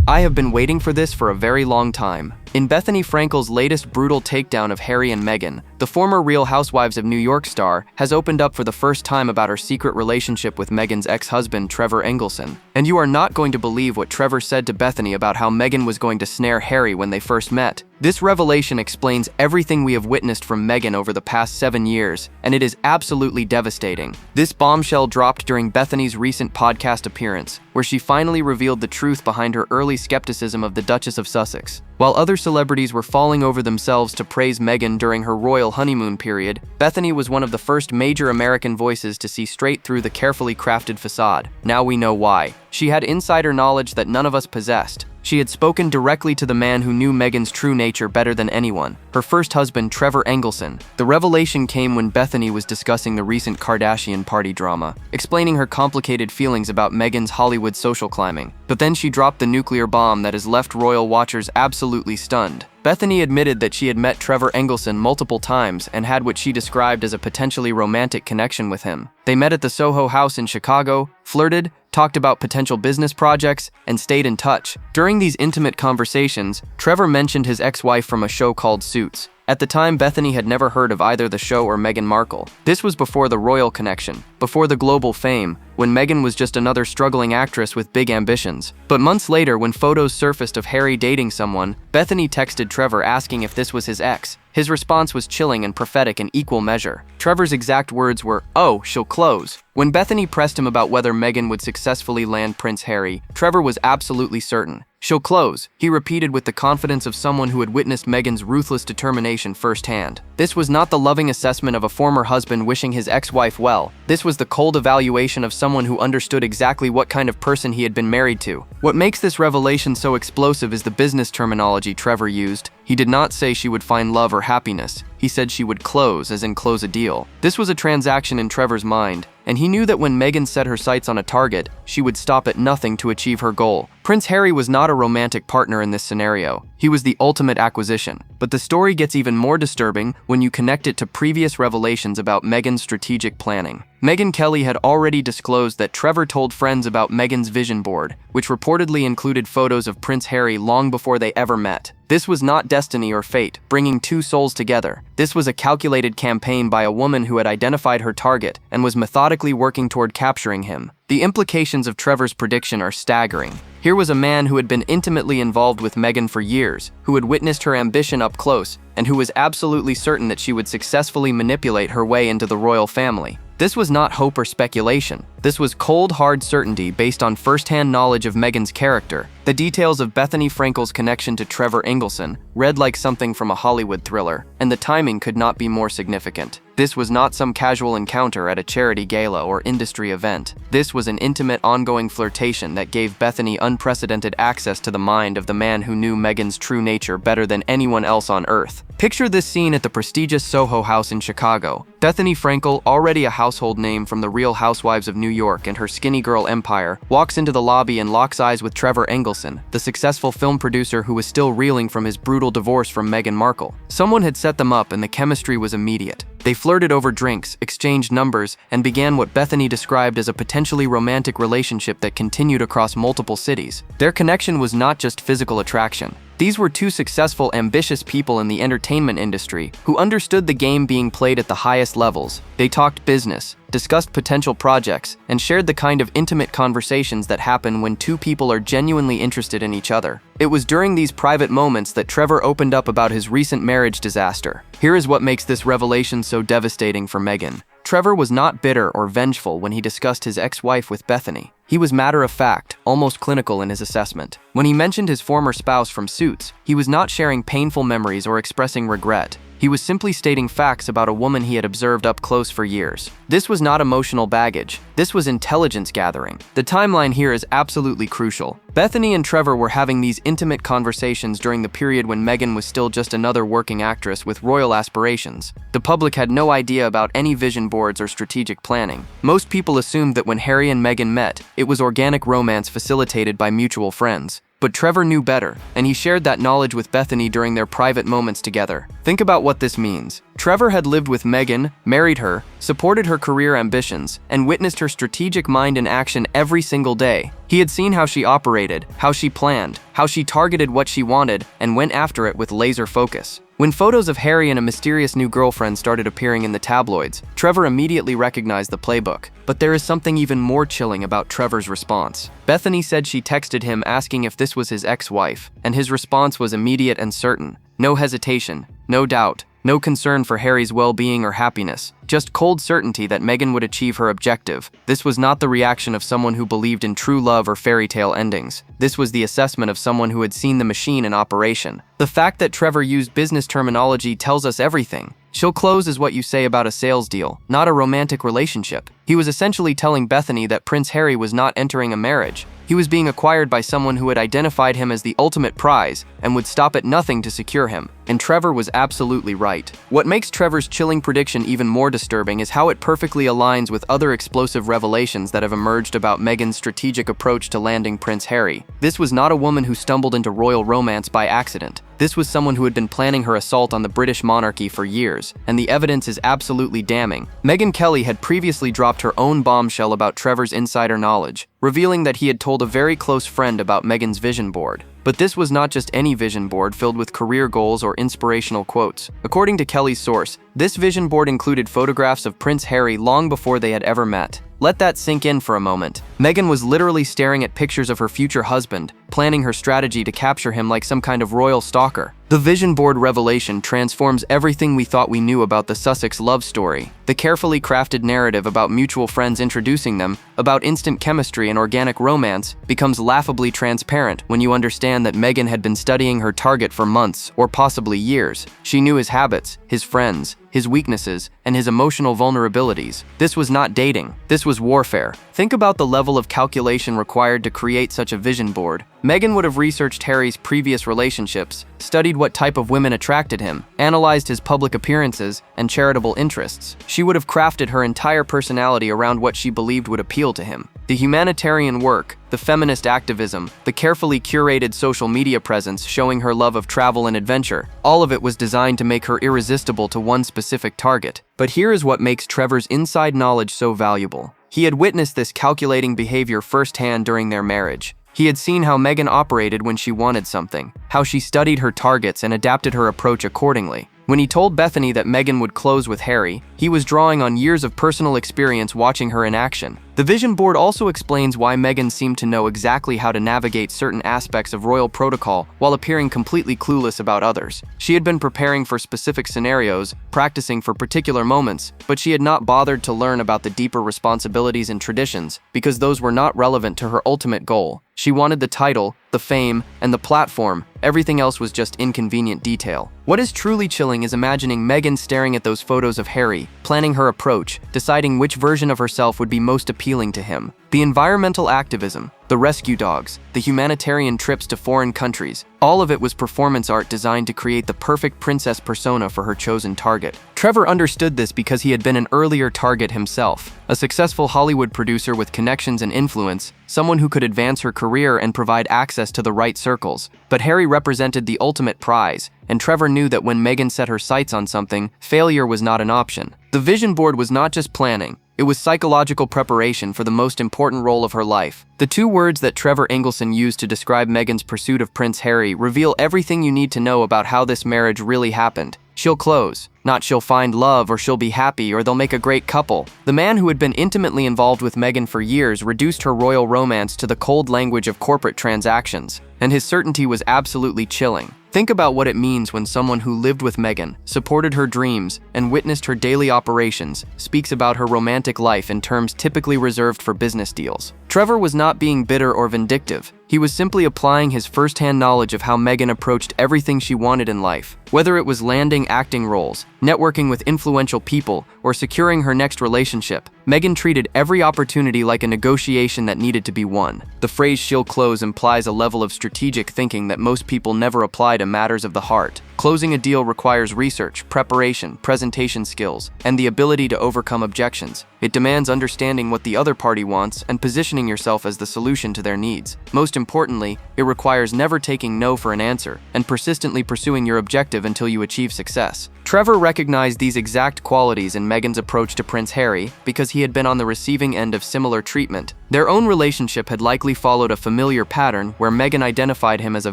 I have been waiting for this for a very long time. In Bethany Frankel's latest brutal takedown of Harry and Meghan, the former Real Housewives of New York star has opened up for the first time about her secret relationship with Meghan's ex-husband, Trevor Engleson. And you are not going to believe what Trevor said to Bethany about how Meghan was going to snare Harry when they first met. This revelation explains everything we have witnessed from Meghan over the past 7 years, and it is absolutely devastating. This bombshell dropped during Bethany's recent podcast appearance, where she finally revealed the truth behind her early skepticism of the Duchess of Sussex. While other celebrities were falling over themselves to praise Meghan during her royal honeymoon period, Bethany was one of the first major American voices to see straight through the carefully crafted facade. Now we know why. She had insider knowledge that none of us possessed. She had spoken directly to the man who knew Meghan's true nature better than anyone, her first husband, Trevor Engleson. The revelation came when Bethany was discussing the recent Kardashian party drama, explaining her complicated feelings about Meghan's Hollywood social climbing. But then she dropped the nuclear bomb that has left royal watchers absolutely stunned. Bethany admitted that she had met Trevor Engleson multiple times and had what she described as a potentially romantic connection with him. They met at the Soho House in Chicago, flirted, talked about potential business projects, and stayed in touch. During these intimate conversations, Trevor mentioned his ex-wife from a show called Suits. At the time, Bethany had never heard of either the show or Meghan Markle. This was before the royal connection, before the global fame, when Meghan was just another struggling actress with big ambitions. But months later, when photos surfaced of Harry dating someone, Bethany texted Trevor asking if this was his ex. His response was chilling and prophetic in equal measure. Trevor's exact words were, "Oh, she'll close." When Bethany pressed him about whether Meghan would successfully land Prince Harry, Trevor was absolutely certain. "She'll close," he repeated with the confidence of someone who had witnessed Meghan's ruthless determination firsthand. This was not the loving assessment of a former husband wishing his ex-wife well. This was the cold evaluation of someone who understood exactly what kind of person he had been married to. What makes this revelation so explosive is the business terminology Trevor used. He did not say she would find love or happiness. He said she would close, as in close a deal. This was a transaction in Trevor's mind, and he knew that when Meghan set her sights on a target, she would stop at nothing to achieve her goal. Prince Harry was not a romantic partner in this scenario. He was the ultimate acquisition. But the story gets even more disturbing when you connect it to previous revelations about Meghan's strategic planning. Meghan Kelly had already disclosed that Trevor told friends about Meghan's vision board, which reportedly included photos of Prince Harry long before they ever met. This was not destiny or fate, bringing two souls together. This was a calculated campaign by a woman who had identified her target and was methodically working toward capturing him. The implications of Trevor's prediction are staggering. Here was a man who had been intimately involved with Meghan for years, who had witnessed her ambition up close, and who was absolutely certain that she would successfully manipulate her way into the royal family. This was not hope or speculation. This was cold, hard certainty based on first-hand knowledge of Meghan's character. The details of Bethenny Frankel's connection to Trevor Engleson read like something from a Hollywood thriller, and the timing could not be more significant. This was not some casual encounter at a charity gala or industry event. This was an intimate, ongoing flirtation that gave Bethany unprecedented access to the mind of the man who knew Meghan's true nature better than anyone else on earth. Picture this scene at the prestigious Soho House in Chicago. Bethenny Frankel, already a household name from the Real Housewives of New York and her skinny girl empire, walks into the lobby and locks eyes with Trevor Engleson, the successful film producer who was still reeling from his brutal divorce from Meghan Markle. Someone had set them up and the chemistry was immediate. They flirted over drinks, exchanged numbers, and began what Bethany described as a potentially romantic relationship that continued across multiple cities. Their connection was not just physical attraction. These were two successful, ambitious people in the entertainment industry who understood the game being played at the highest levels. They talked business, discussed potential projects, and shared the kind of intimate conversations that happen when two people are genuinely interested in each other. It was during these private moments that Trevor opened up about his recent marriage disaster. Here is what makes this revelation so devastating for Meghan. Trevor was not bitter or vengeful when he discussed his ex-wife with Bethany. He was matter-of-fact, almost clinical in his assessment. When he mentioned his former spouse from Suits, he was not sharing painful memories or expressing regret. He was simply stating facts about a woman he had observed up close for years. This was not emotional baggage. This was intelligence gathering. The timeline here is absolutely crucial. Bethany and Trevor were having these intimate conversations during the period when Meghan was still just another working actress with royal aspirations. The public had no idea about any vision boards or strategic planning. Most people assumed that when Harry and Meghan met, it was organic romance facilitated by mutual friends. But Trevor knew better, and he shared that knowledge with Bethany during their private moments together. Think about what this means. Trevor had lived with Meghan, married her, supported her career ambitions, and witnessed her strategic mind in action every single day. He had seen how she operated, how she planned, how she targeted what she wanted, and went after it with laser focus. When photos of Harry and a mysterious new girlfriend started appearing in the tabloids, Trevor immediately recognized the playbook. But there is something even more chilling about Trevor's response. Bethany said she texted him asking if this was his ex-wife, and his response was immediate and certain. No hesitation, no doubt, no concern for Harry's well-being or happiness, just cold certainty that Meghan would achieve her objective. This was not the reaction of someone who believed in true love or fairy tale endings. This was the assessment of someone who had seen the machine in operation. The fact that Trevor used business terminology tells us everything. "She'll close" is what you say about a sales deal, not a romantic relationship. He was essentially telling Bethany that Prince Harry was not entering a marriage. He was being acquired by someone who had identified him as the ultimate prize and would stop at nothing to secure him. And Trevor was absolutely right. What makes Trevor's chilling prediction even more disturbing is how it perfectly aligns with other explosive revelations that have emerged about Meghan's strategic approach to landing Prince Harry. This was not a woman who stumbled into royal romance by accident. This was someone who had been planning her assault on the British monarchy for years, and the evidence is absolutely damning. Meghan Kelly had previously dropped her own bombshell about Trevor's insider knowledge, revealing that he had told a very close friend about Meghan's vision board. But this was not just any vision board filled with career goals or inspirational quotes. According to Kelly's source, this vision board included photographs of Prince Harry long before they had ever met. Let that sink in for a moment. Meghan was literally staring at pictures of her future husband, planning her strategy to capture him like some kind of royal stalker. The vision board revelation transforms everything we thought we knew about the Sussex love story. The carefully crafted narrative about mutual friends introducing them, about instant chemistry and organic romance, becomes laughably transparent when you understand that Meghan had been studying her target for months, or possibly years. She knew his habits, his friends, his weaknesses, and his emotional vulnerabilities. This was not dating. This was warfare. Think about the level of calculation required to create such a vision board. Meghan would have researched Harry's previous relationships, studied what type of women attracted him, analyzed his public appearances and charitable interests. She would have crafted her entire personality around what she believed would appeal to him. The humanitarian work, the feminist activism, the carefully curated social media presence showing her love of travel and adventure, all of it was designed to make her irresistible to one specific target. But here is what makes Trevor's inside knowledge so valuable. He had witnessed this calculating behavior firsthand during their marriage. He had seen how Meghan operated when she wanted something, how she studied her targets and adapted her approach accordingly. When he told Bethany that Meghan would close with Harry, he was drawing on years of personal experience watching her in action. The vision board also explains why Meghan seemed to know exactly how to navigate certain aspects of royal protocol while appearing completely clueless about others. She had been preparing for specific scenarios, practicing for particular moments, but she had not bothered to learn about the deeper responsibilities and traditions because those were not relevant to her ultimate goal. She wanted the title, the fame, and the platform. Everything else was just inconvenient detail. What is truly chilling is imagining Meghan staring at those photos of Harry, planning her approach, deciding which version of herself would be most appealing to him. The environmental activism, the rescue dogs, the humanitarian trips to foreign countries, all of it was performance art designed to create the perfect princess persona for her chosen target. Trevor understood this because he had been an earlier target himself, a successful Hollywood producer with connections and influence, someone who could advance her career and provide access to the right circles. But Harry represented the ultimate prize, and Trevor knew that when Meghan set her sights on something, failure was not an option. The vision board was not just planning. It was psychological preparation for the most important role of her life. The two words that Trevor Engleson used to describe Meghan's pursuit of Prince Harry reveal everything you need to know about how this marriage really happened. She'll close, not she'll find love or she'll be happy or they'll make a great couple. The man who had been intimately involved with Meghan for years reduced her royal romance to the cold language of corporate transactions, and his certainty was absolutely chilling. Think about what it means when someone who lived with Meghan, supported her dreams, and witnessed her daily operations speaks about her romantic life in terms typically reserved for business deals. Trevor was not being bitter or vindictive. He was simply applying his first-hand knowledge of how Meghan approached everything she wanted in life. Whether it was landing acting roles, networking with influential people, or securing her next relationship, Meghan treated every opportunity like a negotiation that needed to be won. The phrase "she'll close" implies a level of strategic thinking that most people never apply to matters of the heart. Closing a deal requires research, preparation, presentation skills, and the ability to overcome objections. It demands understanding what the other party wants and positioning yourself as the solution to their needs. Most importantly, it requires never taking no for an answer and persistently pursuing your objective until you achieve success. Trevor recognized these exact qualities in Meghan's approach to Prince Harry because he had been on the receiving end of similar treatment. Their own relationship had likely followed a familiar pattern where Meghan identified him as a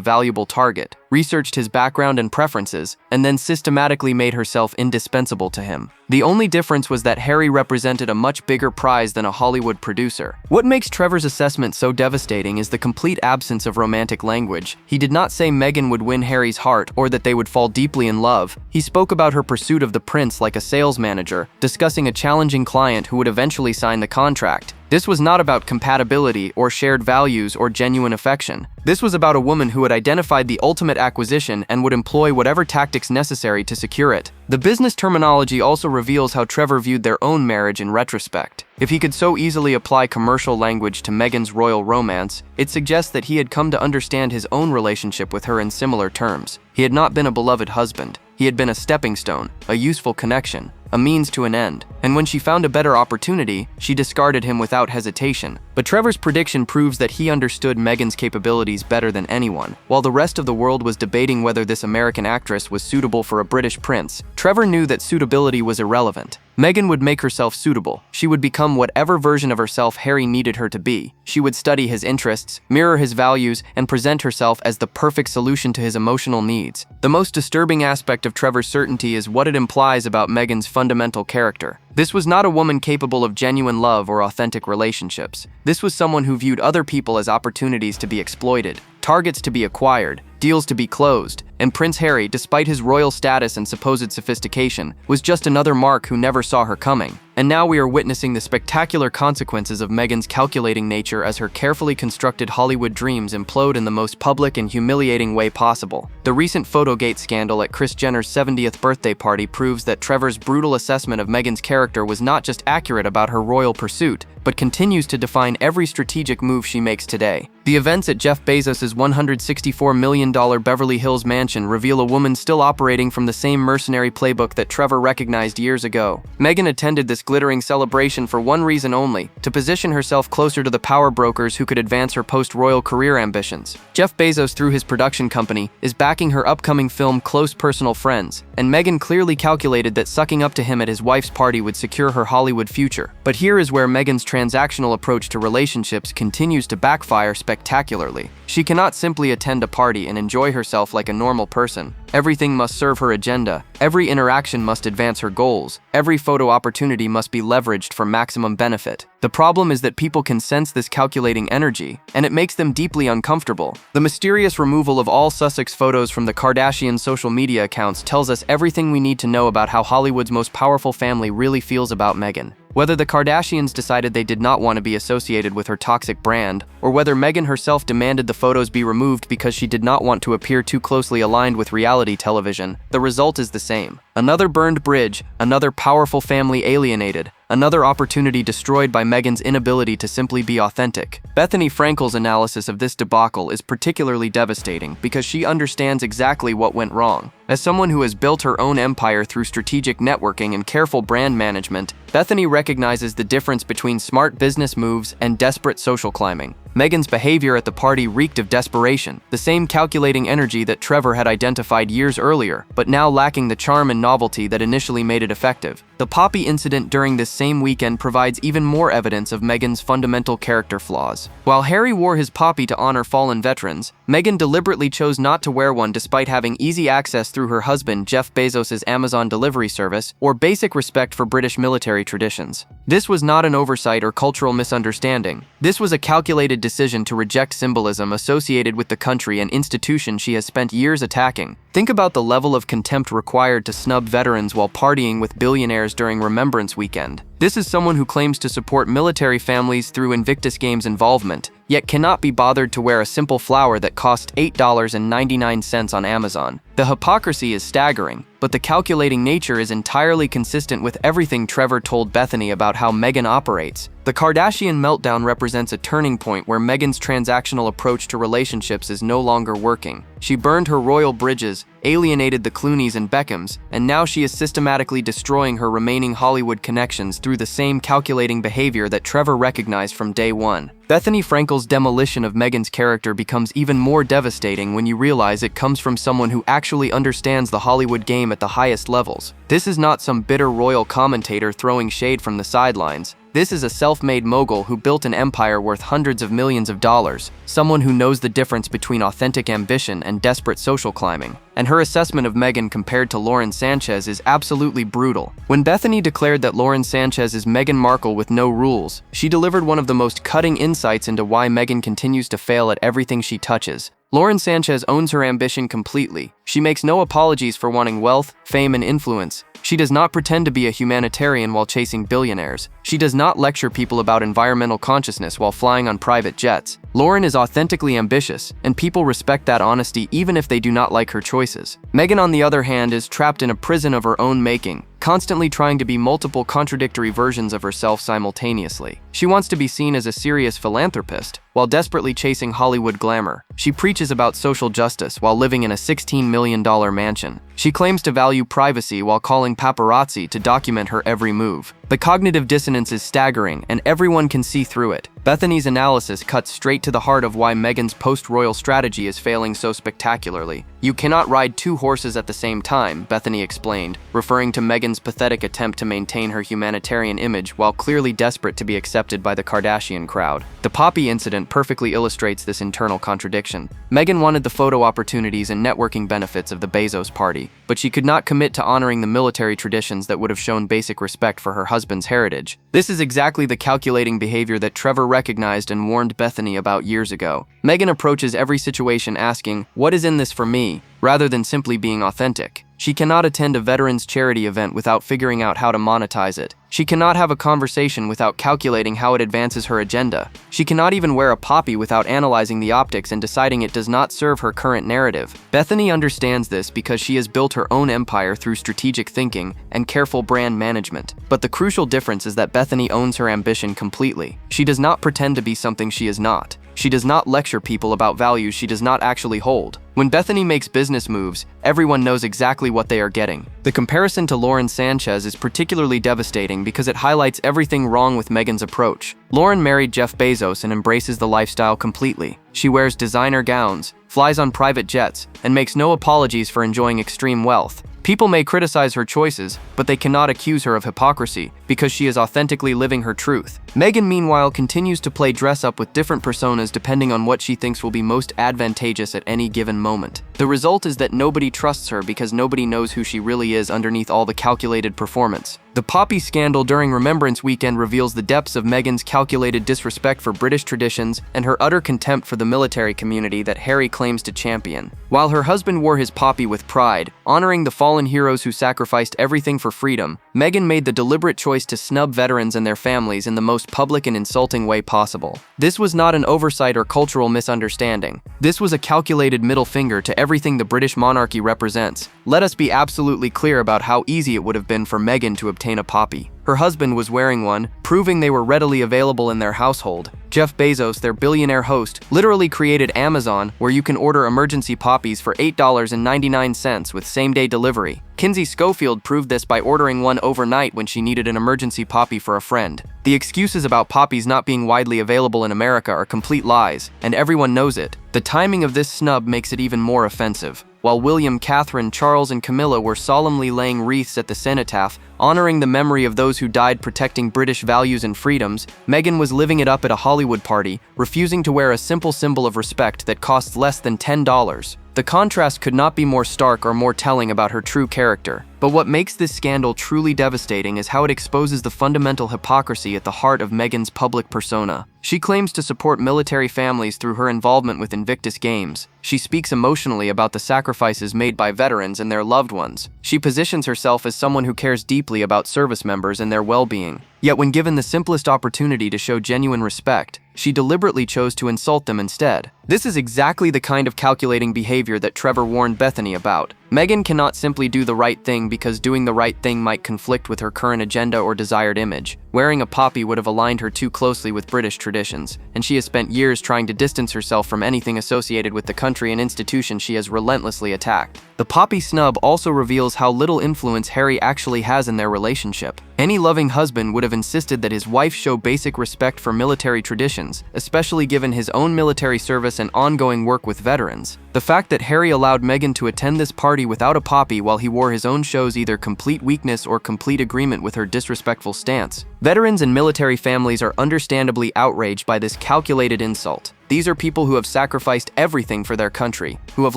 valuable target, researched his background and preferences, and then systematically made herself indispensable to him. The only difference was that Harry represented a much bigger prize than a Hollywood producer. What makes Trevor's assessment so devastating is the complete absence of romantic language. He did not say Meghan would win Harry's heart or that they would fall deeply in love. He spoke about her pursuit of the prince like a sales manager, discussing a challenging client who would eventually sign the contract. This was not about compatibility or shared values or genuine affection. This was about a woman who had identified the ultimate acquisition and would employ whatever tactics necessary to secure it. The business terminology also reveals how Trevor viewed their own marriage in retrospect. If he could so easily apply commercial language to Meghan's royal romance, it suggests that he had come to understand his own relationship with her in similar terms. He had not been a beloved husband. He had been a stepping stone, a useful connection, a means to an end. And when she found a better opportunity, she discarded him without hesitation. But Trevor's prediction proves that he understood Meghan's capabilities better than anyone. While the rest of the world was debating whether this American actress was suitable for a British prince, Trevor knew that suitability was irrelevant. Meghan would make herself suitable. She would become whatever version of herself Harry needed her to be. She would study his interests, mirror his values, and present herself as the perfect solution to his emotional needs. The most disturbing aspect of Trevor's certainty is what it implies about Meghan's fundamental character. This was not a woman capable of genuine love or authentic relationships. This was someone who viewed other people as opportunities to be exploited, targets to be acquired, deals to be closed, and Prince Harry, despite his royal status and supposed sophistication, was just another mark who never saw her coming. And now we are witnessing the spectacular consequences of Meghan's calculating nature as her carefully constructed Hollywood dreams implode in the most public and humiliating way possible. The recent Photogate scandal at Kris Jenner's 70th birthday party proves that Trevor's brutal assessment of Meghan's character was not just accurate about her royal pursuit, but continues to define every strategic move she makes today. The events at Jeff Bezos' $164 million Beverly Hills mansion reveal a woman still operating from the same mercenary playbook that Trevor recognized years ago. Meghan attended this glittering celebration for one reason only: to position herself closer to the power brokers who could advance her post-royal career ambitions. Jeff Bezos, through his production company, is backing her upcoming film Close Personal Friends, and Meghan clearly calculated that sucking up to him at his wife's party would secure her Hollywood future. But here is where Meghan's transactional approach to relationships continues to backfire spectacularly. She cannot simply attend a party and enjoy herself like a normal person. Everything must serve her agenda. Every interaction must advance her goals. Every photo opportunity must be leveraged for maximum benefit. The problem is that people can sense this calculating energy, and it makes them deeply uncomfortable. The mysterious removal of all Sussex photos from the Kardashian social media accounts tells us everything we need to know about how Hollywood's most powerful family really feels about Meghan. Whether the Kardashians decided they did not want to be associated with her toxic brand, or whether Meghan herself demanded the photos be removed because she did not want to appear too closely aligned with reality television, the result is the same. Another burned bridge, another powerful family alienated, another opportunity destroyed by Meghan's inability to simply be authentic. Bethany Frankel's analysis of this debacle is particularly devastating because she understands exactly what went wrong. As someone who has built her own empire through strategic networking and careful brand management, Bethany recognizes the difference between smart business moves and desperate social climbing. Meghan's behavior at the party reeked of desperation, the same calculating energy that Trevor had identified years earlier, but now lacking the charm and novelty that initially made it effective. The poppy incident during this same weekend provides even more evidence of Meghan's fundamental character flaws. While Harry wore his poppy to honor fallen veterans, Meghan deliberately chose not to wear one despite having easy access through her husband Jeff Bezos' Amazon delivery service or basic respect for British military traditions. This was not an oversight or cultural misunderstanding. This was a calculated decision to reject symbolism associated with the country and institution she has spent years attacking. Think about the level of contempt required to snub veterans while partying with billionaires during Remembrance Weekend. This is someone who claims to support military families through Invictus Games involvement, yet cannot be bothered to wear a simple flower that cost $8.99 on Amazon. The hypocrisy is staggering, but the calculating nature is entirely consistent with everything Trevor told Bethenny about how Meghan operates. The Kardashian meltdown represents a turning point where Meghan's transactional approach to relationships is no longer working. She burned her royal bridges, alienated the Clooneys and Beckhams, and now she is systematically destroying her remaining Hollywood connections through the same calculating behavior that Trevor recognized from day one. Bethenny Frankel's demolition of Meghan's character becomes even more devastating when you realize it comes from someone who actually understands the Hollywood game at the highest levels. This is not some bitter royal commentator throwing shade from the sidelines. This is a self-made mogul who built an empire worth hundreds of millions of dollars, someone who knows the difference between authentic ambition and desperate social climbing. And her assessment of Meghan compared to Lauren Sanchez is absolutely brutal. When Bethenny declared that Lauren Sanchez is Meghan Markle with no rules, she delivered one of the most cutting insights into why Meghan continues to fail at everything she touches. Lauren Sanchez owns her ambition completely. She makes no apologies for wanting wealth, fame, and influence. She does not pretend to be a humanitarian while chasing billionaires. She does not lecture people about environmental consciousness while flying on private jets. Lauren is authentically ambitious, and people respect that honesty even if they do not like her choices. Meghan, on the other hand, is trapped in a prison of her own making, constantly trying to be multiple contradictory versions of herself simultaneously. She wants to be seen as a serious philanthropist, while desperately chasing Hollywood glamour. She preaches about social justice while living in a $16 million mansion. She claims to value privacy while calling paparazzi to document her every move. The cognitive dissonance is staggering, and everyone can see through it. Bethenny's analysis cuts straight to the heart of why Meghan's post-royal strategy is failing so spectacularly. "You cannot ride two horses at the same time," Bethenny explained, referring to Meghan's pathetic attempt to maintain her humanitarian image while clearly desperate to be accepted by the Kardashian crowd. The Poppy incident perfectly illustrates this internal contradiction. Meghan wanted the photo opportunities and networking benefits of the Bezos party, but she could not commit to honoring the military traditions that would have shown basic respect for her husband's heritage. This is exactly the calculating behavior that Trevor recognized and warned Bethenny about years ago. Meghan approaches every situation asking, "What is in this for me?" rather than simply being authentic. She cannot attend a veterans charity event without figuring out how to monetize it. She cannot have a conversation without calculating how it advances her agenda. She cannot even wear a poppy without analyzing the optics and deciding it does not serve her current narrative. Bethenny understands this because she has built her own empire through strategic thinking and careful brand management. But the crucial difference is that Bethenny owns her ambition completely. She does not pretend to be something she is not. She does not lecture people about values she does not actually hold. When Bethenny makes business moves, everyone knows exactly what they are getting. The comparison to Lauren Sanchez is particularly devastating because it highlights everything wrong with Meghan's approach. Lauren married Jeff Bezos and embraces the lifestyle completely. She wears designer gowns, flies on private jets, and makes no apologies for enjoying extreme wealth. People may criticize her choices, but they cannot accuse her of hypocrisy because she is authentically living her truth. Meghan, meanwhile, continues to play dress-up with different personas depending on what she thinks will be most advantageous at any given moment. The result is that nobody trusts her because nobody knows who she really is underneath all the calculated performance. The Poppy scandal during Remembrance Weekend reveals the depths of Meghan's calculated disrespect for British traditions and her utter contempt for the military community that Harry claims to champion. While her husband wore his poppy with pride, honoring the fallen heroes who sacrificed everything for freedom, Meghan made the deliberate choice to snub veterans and their families in the most public and insulting way possible. This was not an oversight or cultural misunderstanding. This was a calculated middle finger to everything the British monarchy represents. Let us be absolutely clear about how easy it would have been for Meghan to obtain a poppy. Her husband was wearing one, proving they were readily available in their household. Jeff Bezos, their billionaire host, literally created Amazon, where you can order emergency poppies for $8.99 with same-day delivery. Kinsey Schofield proved this by ordering one overnight when she needed an emergency poppy for a friend. The excuses about poppies not being widely available in America are complete lies, and everyone knows it. The timing of this snub makes it even more offensive. While William, Catherine, Charles, and Camilla were solemnly laying wreaths at the cenotaph, honoring the memory of those who died protecting British values and freedoms, Meghan was living it up at a Hollywood party, refusing to wear a simple symbol of respect that costs less than $10. The contrast could not be more stark or more telling about her true character. But what makes this scandal truly devastating is how it exposes the fundamental hypocrisy at the heart of Meghan's public persona. She claims to support military families through her involvement with Invictus Games. She speaks emotionally about the sacrifices made by veterans and their loved ones. She positions herself as someone who cares deeply about service members and their well-being. Yet when given the simplest opportunity to show genuine respect, she deliberately chose to insult them instead. This is exactly the kind of calculating behavior that Trevor warned Bethany about. Meghan cannot simply do the right thing because doing the right thing might conflict with her current agenda or desired image. Wearing a poppy would have aligned her too closely with British traditions, and she has spent years trying to distance herself from anything associated with the country and institutions she has relentlessly attacked. The poppy snub also reveals how little influence Harry actually has in their relationship. Any loving husband would have insisted that his wife show basic respect for military traditions, especially given his own military service and ongoing work with veterans. The fact that Harry allowed Meghan to attend this party without a poppy while he wore his own shows either complete weakness or complete agreement with her disrespectful stance. Veterans and military families are understandably outraged by this calculated insult. These are people who have sacrificed everything for their country, who have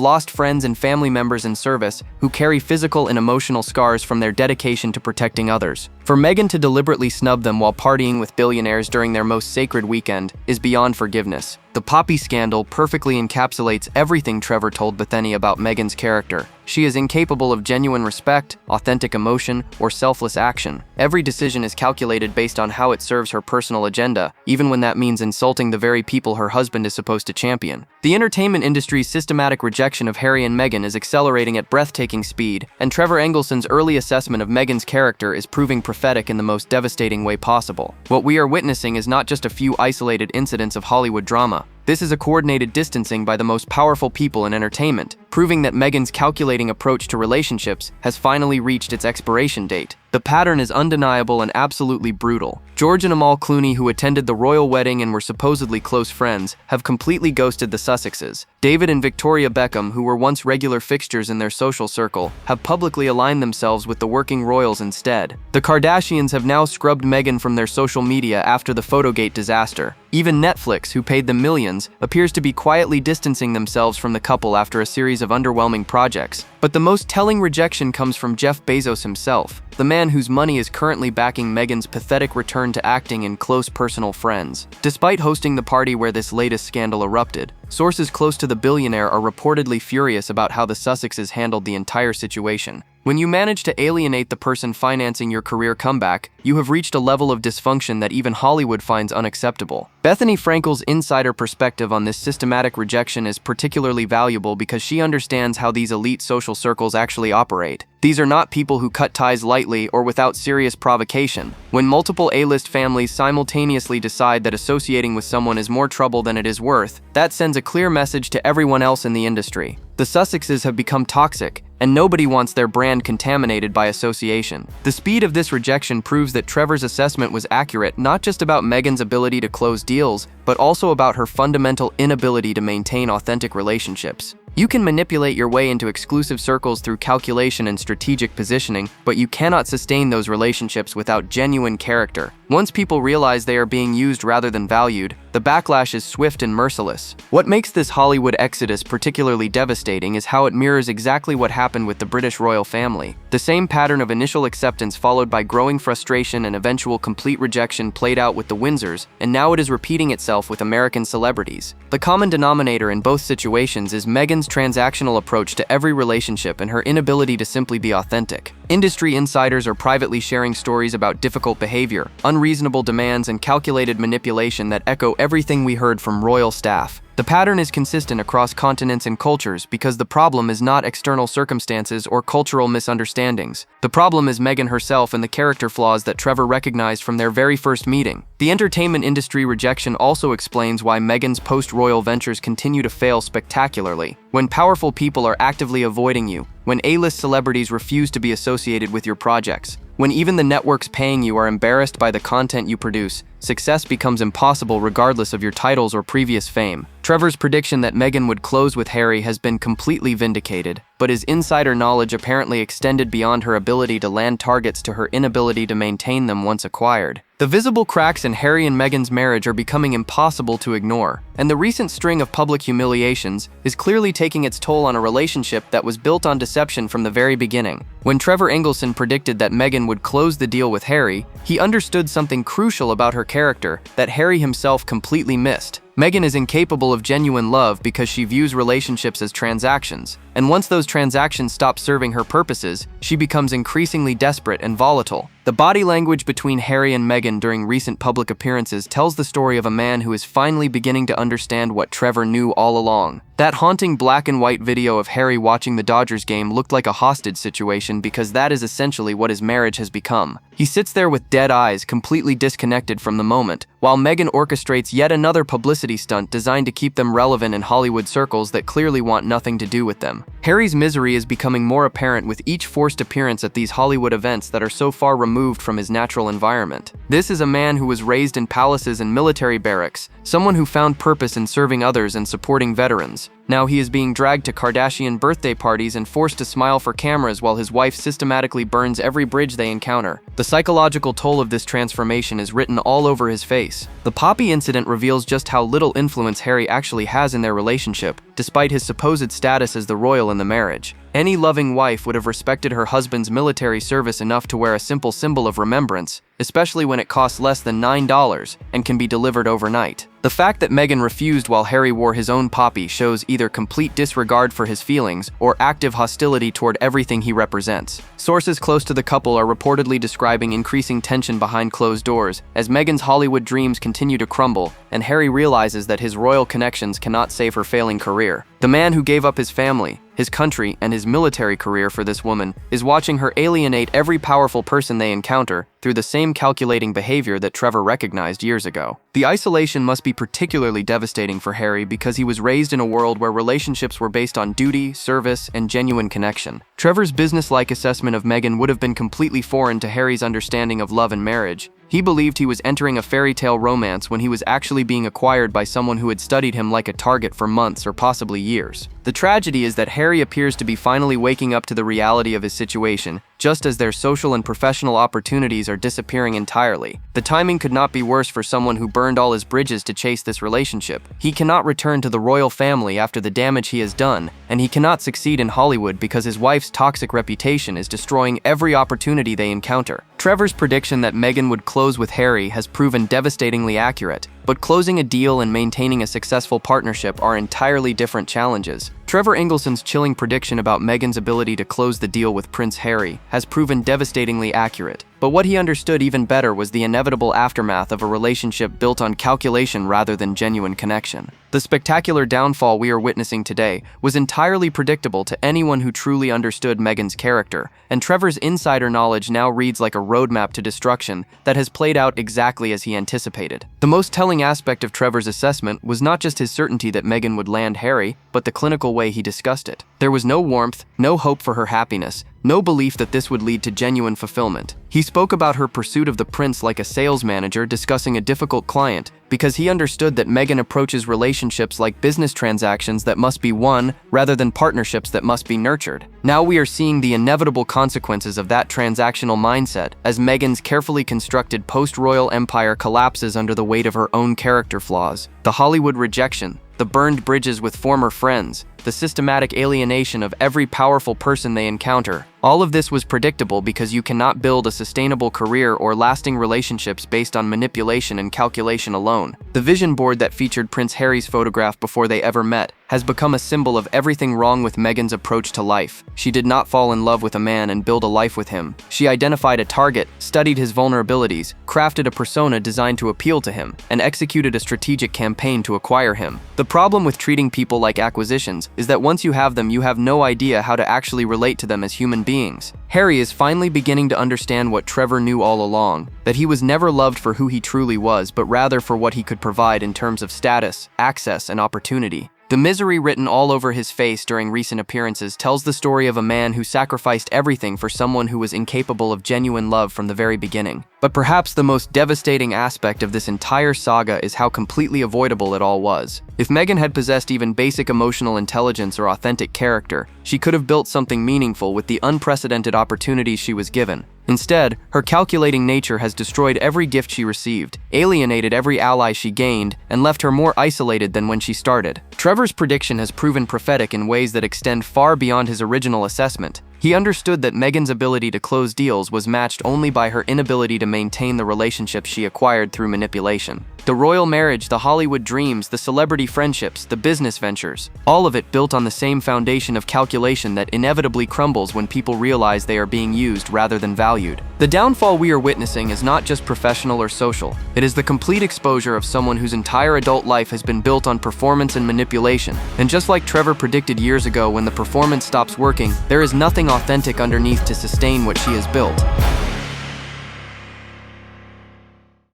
lost friends and family members in service, who carry physical and emotional scars from their dedication to protecting others. For Meghan to deliberately snub them while partying with billionaires during their most sacred weekend is beyond forgiveness. The poppy scandal perfectly encapsulates everything Trevor told Bethenny about Meghan's character. She is incapable of genuine respect, authentic emotion, or selfless action. Every decision is calculated based on how it serves her personal agenda, even when that means insulting the very people her husband is supposed to champion. The entertainment industry's systematic rejection of Harry and Meghan is accelerating at breathtaking speed, and Trevor Engleson's early assessment of Meghan's character is proving prophetic in the most devastating way possible. What we are witnessing is not just a few isolated incidents of Hollywood drama. This is a coordinated distancing by the most powerful people in entertainment, proving that Meghan's calculating approach to relationships has finally reached its expiration date. The pattern is undeniable and absolutely brutal. George and Amal Clooney, who attended the royal wedding and were supposedly close friends, have completely ghosted the Sussexes. David and Victoria Beckham, who were once regular fixtures in their social circle, have publicly aligned themselves with the working royals instead. The Kardashians have now scrubbed Meghan from their social media after the Photogate disaster. Even Netflix, who paid them millions, appears to be quietly distancing themselves from the couple after a series of underwhelming projects. But the most telling rejection comes from Jeff Bezos himself, the man whose money is currently backing Meghan's pathetic return to acting in close personal friends. Despite hosting the party where this latest scandal erupted, sources close to the billionaire are reportedly furious about how the Sussexes handled the entire situation. When you manage to alienate the person financing your career comeback, you have reached a level of dysfunction that even Hollywood finds unacceptable. Bethany Frankel's insider perspective on this systematic rejection is particularly valuable because she understands how these elite social circles actually operate. These are not people who cut ties lightly or without serious provocation. When multiple A-list families simultaneously decide that associating with someone is more trouble than it is worth, that sends a clear message to everyone else in the industry. The Sussexes have become toxic, and nobody wants their brand contaminated by association. The speed of this rejection proves that Trevor's assessment was accurate, not just about Meghan's ability to close deals, but also about her fundamental inability to maintain authentic relationships. You can manipulate your way into exclusive circles through calculation and strategic positioning, but you cannot sustain those relationships without genuine character. Once people realize they are being used rather than valued, the backlash is swift and merciless. What makes this Hollywood exodus particularly devastating is how it mirrors exactly what happened with the British royal family. The same pattern of initial acceptance followed by growing frustration and eventual complete rejection played out with the Windsors, and now it is repeating itself with American celebrities. The common denominator in both situations is Meghan's transactional approach to every relationship and her inability to simply be authentic. Industry insiders are privately sharing stories about difficult behavior, unreasonable demands, and calculated manipulation that echo everything we heard from royal staff. The pattern is consistent across continents and cultures because the problem is not external circumstances or cultural misunderstandings. The problem is Meghan herself and the character flaws that Trevor recognized from their very first meeting. The entertainment industry rejection also explains why Meghan's post-royal ventures continue to fail spectacularly. When powerful people are actively avoiding you, when A-list celebrities refuse to be associated with your projects, when even the networks paying you are embarrassed by the content you produce, success becomes impossible regardless of your titles or previous fame. Trevor's prediction that Meghan would close with Harry has been completely vindicated, but his insider knowledge apparently extended beyond her ability to land targets to her inability to maintain them once acquired. The visible cracks in Harry and Meghan's marriage are becoming impossible to ignore, and the recent string of public humiliations is clearly taking its toll on a relationship that was built on deception from the very beginning. When Trevor Engleson predicted that Meghan would close the deal with Harry, he understood something crucial about her character that Harry himself completely missed. Meghan is incapable of genuine love because she views relationships as transactions, and once those transactions stop serving her purposes, she becomes increasingly desperate and volatile. The body language between Harry and Meghan during recent public appearances tells the story of a man who is finally beginning to understand what Trevor knew all along. That haunting black and white video of Harry watching the Dodgers game looked like a hostage situation because that is essentially what his marriage has become. He sits there with dead eyes, completely disconnected from the moment, while Meghan orchestrates yet another publicity stunt designed to keep them relevant in Hollywood circles that clearly want nothing to do with them. Harry's misery is becoming more apparent with each forced appearance at these Hollywood events that are so far removed from his natural environment. This is a man who was raised in palaces and military barracks, someone who found purpose in serving others and supporting veterans. Now he is being dragged to Kardashian birthday parties and forced to smile for cameras while his wife systematically burns every bridge they encounter. The psychological toll of this transformation is written all over his face. The Poppy incident reveals just how little influence Harry actually has in their relationship, despite his supposed status as the royal in the marriage. Any loving wife would have respected her husband's military service enough to wear a simple symbol of remembrance, especially when it costs less than $9 and can be delivered overnight. The fact that Meghan refused while Harry wore his own poppy shows either complete disregard for his feelings or active hostility toward everything he represents. Sources close to the couple are reportedly describing increasing tension behind closed doors as Meghan's Hollywood dreams continue to crumble and Harry realizes that his royal connections cannot save her failing career. The man who gave up his family, his country, and his military career for this woman is watching her alienate every powerful person they encounter through the same calculating behavior that Trevor recognized years ago. The isolation must be particularly devastating for Harry because he was raised in a world where relationships were based on duty, service, and genuine connection. Trevor's business-like assessment of Meghan would have been completely foreign to Harry's understanding of love and marriage. He believed he was entering a fairy tale romance when he was actually being acquired by someone who had studied him like a target for months or possibly years. The tragedy is that Harry appears to be finally waking up to the reality of his situation, just as their social and professional opportunities are disappearing entirely. The timing could not be worse for someone who burned all his bridges to chase this relationship. He cannot return to the royal family after the damage he has done, and he cannot succeed in Hollywood because his wife's toxic reputation is destroying every opportunity they encounter. Trevor's prediction that Meghan would close with Harry has proven devastatingly accurate, but closing a deal and maintaining a successful partnership are entirely different challenges. Trevor Engleson's chilling prediction about Meghan's ability to close the deal with Prince Harry has proven devastatingly accurate, but what he understood even better was the inevitable aftermath of a relationship built on calculation rather than genuine connection. The spectacular downfall we are witnessing today was entirely predictable to anyone who truly understood Meghan's character, and Trevor's insider knowledge now reads like a roadmap to destruction that has played out exactly as he anticipated. The most telling aspect of Trevor's assessment was not just his certainty that Meghan would land Harry, but the clinical way he discussed it. There was no warmth, no hope for her happiness, no belief that this would lead to genuine fulfillment. He spoke about her pursuit of the prince like a sales manager discussing a difficult client, because he understood that Meghan approaches relationships like business transactions that must be won rather than partnerships that must be nurtured. Now we are seeing the inevitable consequences of that transactional mindset as Meghan's carefully constructed post-royal empire collapses under the weight of her own character flaws. The Hollywood rejection, the burned bridges with former friends, the systematic alienation of every powerful person they encounter. All of this was predictable because you cannot build a sustainable career or lasting relationships based on manipulation and calculation alone. The vision board that featured Prince Harry's photograph before they ever met has become a symbol of everything wrong with Meghan's approach to life. She did not fall in love with a man and build a life with him. She identified a target, studied his vulnerabilities, crafted a persona designed to appeal to him, and executed a strategic campaign to acquire him. The problem with treating people like acquisitions is that once you have them, you have no idea how to actually relate to them as human beings. Harry is finally beginning to understand what Trevor knew all along, that he was never loved for who he truly was, but rather for what he could provide in terms of status, access, and opportunity. The misery written all over his face during recent appearances tells the story of a man who sacrificed everything for someone who was incapable of genuine love from the very beginning. But perhaps the most devastating aspect of this entire saga is how completely avoidable it all was. If Meghan had possessed even basic emotional intelligence or authentic character, she could have built something meaningful with the unprecedented opportunities she was given. Instead, her calculating nature has destroyed every gift she received, alienated every ally she gained, and left her more isolated than when she started. Trevor's prediction has proven prophetic in ways that extend far beyond his original assessment. He understood that Meghan's ability to close deals was matched only by her inability to maintain the relationships she acquired through manipulation. The royal marriage, the Hollywood dreams, the celebrity friendships, the business ventures, all of it built on the same foundation of calculation that inevitably crumbles when people realize they are being used rather than valued. The downfall we are witnessing is not just professional or social. It is the complete exposure of someone whose entire adult life has been built on performance and manipulation. And just like Trevor predicted years ago, when the performance stops working, there is nothing authentic underneath to sustain what she has built.